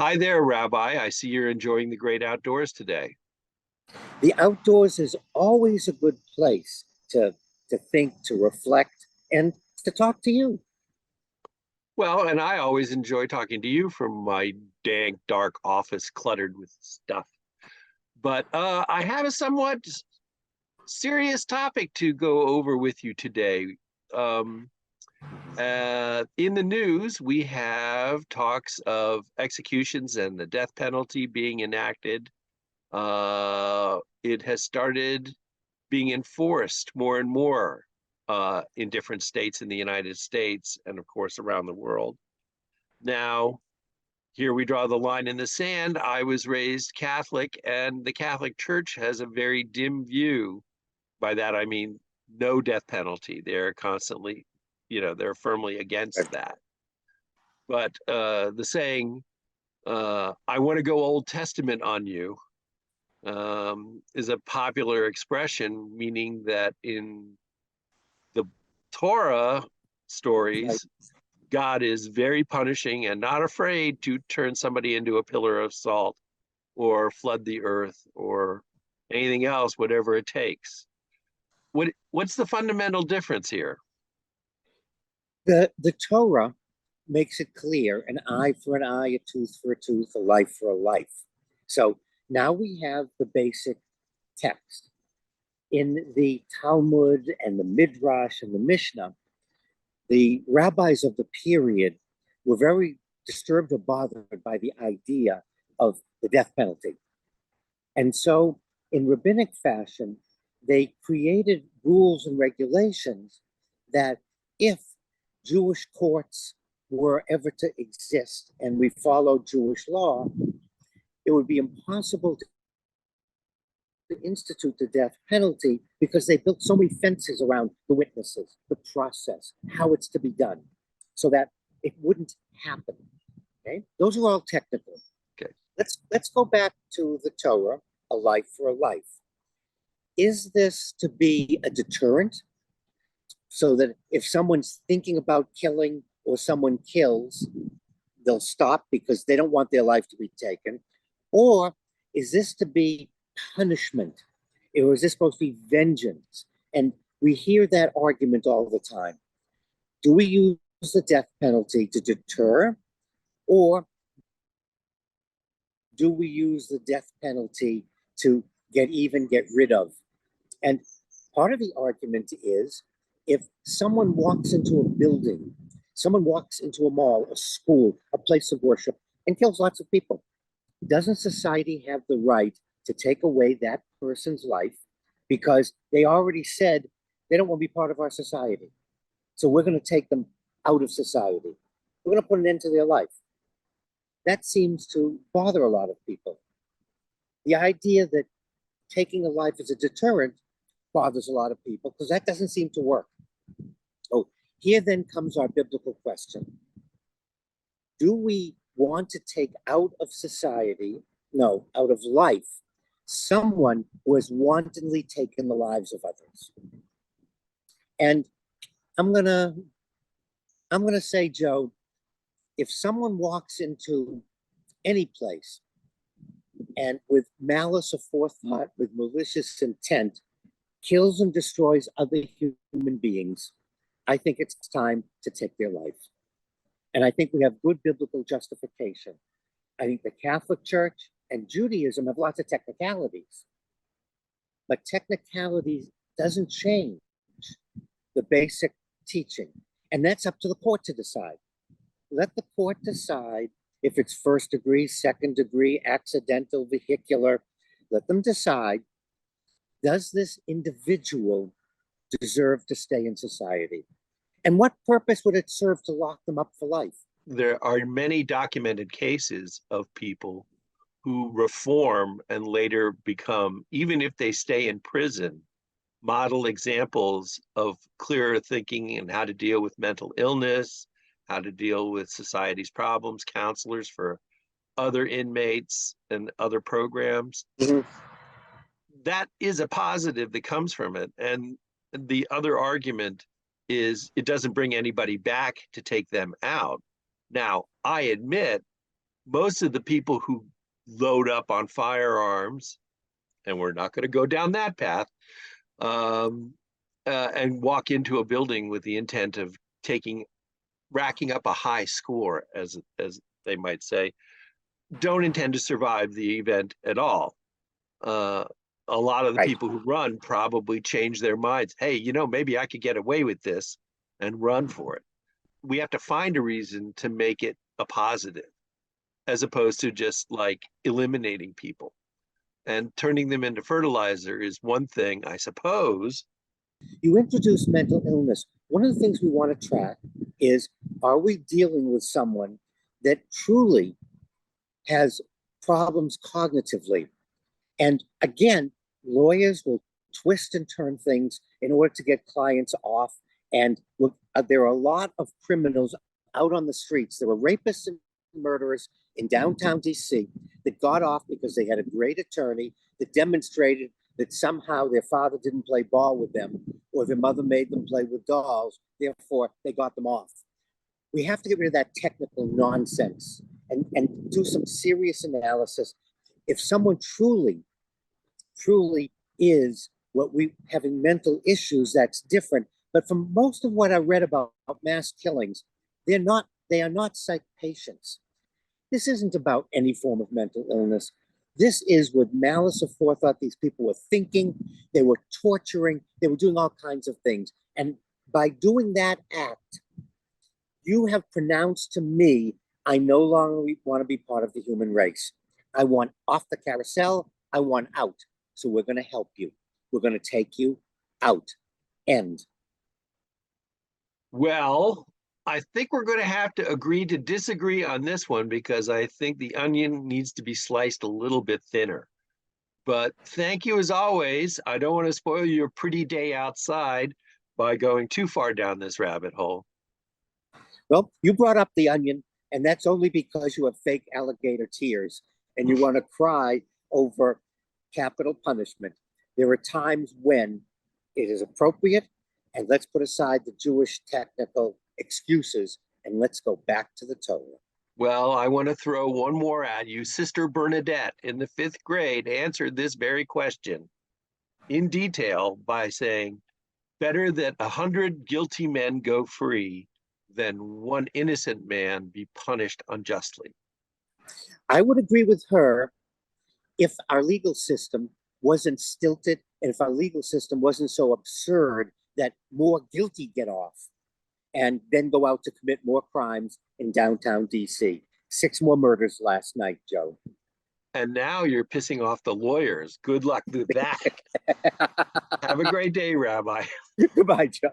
Hi there, Rabbi. I see you're enjoying the great outdoors today. The outdoors is always a good place to think, to reflect, and to talk to you. Well, and I always enjoy talking to you from my dank, dark office cluttered with stuff. But I have a somewhat serious topic to go over with you today. Um, in the news, we have talks of executions and the death penalty being enacted. It has started being enforced more and more in different states in the United States and, of course, around the world. Now, here we draw the line in the sand. I was raised Catholic, and the Catholic Church has a very dim view. By that, I mean no death penalty. They're constantly, they're firmly against that. But the saying, I want to go Old Testament on you, is a popular expression, meaning that in the Torah Right. stories, God is very punishing and not afraid to turn somebody into a pillar of salt or flood the earth or anything else, whatever it takes. What's the fundamental difference here? The Torah makes it clear an eye for an eye, a tooth for a tooth, a life for a life. So now we have the basic text. In the Talmud and the Midrash and the Mishnah, the rabbis of the period were very disturbed or bothered by the idea of the death penalty. And so, in rabbinic fashion, they created rules and regulations that if Jewish courts were ever to exist and we followed Jewish law, it would be impossible to institute the death penalty because they built so many fences around the witnesses, the process, how it's to be done, so that it wouldn't happen. Okay, those are all technical. Okay. Let's go back to the Torah, a life for a life. Is this to be a deterrent so that if someone's thinking about killing or someone kills, they'll stop because they don't want their life to be taken? Or is this to be punishment? Or is this supposed to be vengeance? And we hear that argument all the time. Do we use the death penalty to deter, or do we use the death penalty to get even, get rid of? And part of the argument is if someone walks into a building, someone walks into a mall, a school, a place of worship, and kills lots of people, doesn't society have the right to take away that person's life because they already said they don't want to be part of our society? So we're going to take them out of society. We're going to put an end to their life. That seems to bother a lot of people. The idea that taking a life as a deterrent bothers a lot of people because that doesn't seem to work. So here then comes our biblical question. Do we want to take out of society, no, out of life, someone who has wantonly taken the lives of others? And I'm gonna say, Joe, if someone walks into any place and with malice aforethought, with malicious intent, kills and destroys other human beings, I think it's time to take their life. And I think we have good biblical justification. I think the Catholic Church and Judaism have lots of technicalities, but technicalities doesn't change the basic teaching. And that's up to the court to decide. Let the court decide if it's first degree, second degree, accidental, vehicular. Let them decide, does this individual deserve to stay in society? And what purpose would it serve to lock them up for life? There are many documented cases of people who reform and later become, even if they stay in prison, model examples of clearer thinking and how to deal with mental illness, how to deal with society's problems, counselors for other inmates and other programs. Mhm. That is a positive that comes from it. And the other argument is it doesn't bring anybody back to take them out. Now, I admit most of the people who load up on firearms, and we're not going to go down that path, and walk into a building with the intent of racking up a high score, as they might say, don't intend to survive the event at all. A lot of the Right. people who run probably change their minds. Hey, maybe I could get away with this, and run for it. We have to find a reason to make it a positive, as opposed to just like eliminating people. And turning them into fertilizer is one thing, I suppose. You introduce mental illness. One of the things we want to track is, are we dealing with someone that truly has problems cognitively? And again, lawyers will twist and turn things in order to get clients off. And there are a lot of criminals out on the streets. There were rapists and murderers in downtown DC that got off because they had a great attorney that demonstrated that somehow their father didn't play ball with them, or their mother made them play with dolls. Therefore, they got them off. We have to get rid of that technical nonsense and do some serious analysis. If someone truly is what we having mental issues, that's different. But from most of what I read about mass killings, they are not psych patients. This isn't about any form of mental illness. This is with malice of forethought. These people were thinking, they were torturing, they were doing all kinds of things. And by doing that act, you have pronounced to me, I no longer want to be part of the human race. I want off the carousel. I want out. So we're going to help you. We're going to take you out. End. Well, I think we're going to have to agree to disagree on this one, because I think the onion needs to be sliced a little bit thinner. But thank you as always. I don't want to spoil your pretty day outside by going too far down this rabbit hole. Well, you brought up the onion, and that's only because you have fake alligator tears and you want to cry over capital punishment. There are times when it is appropriate, and let's put aside the Jewish technical excuses and let's go back to the Torah. Well, I want to throw one more at you. Sister Bernadette in the 5th grade answered this very question in detail by saying, better that 100 guilty men go free than one innocent man be punished unjustly. I would agree with her if our legal system wasn't stilted, and if our legal system wasn't so absurd that more guilty get off and then go out to commit more crimes in downtown DC. 6 more murders last night, Joe. And now you're pissing off the lawyers. Good luck with that. Have a great day, Rabbi. Goodbye, Joe.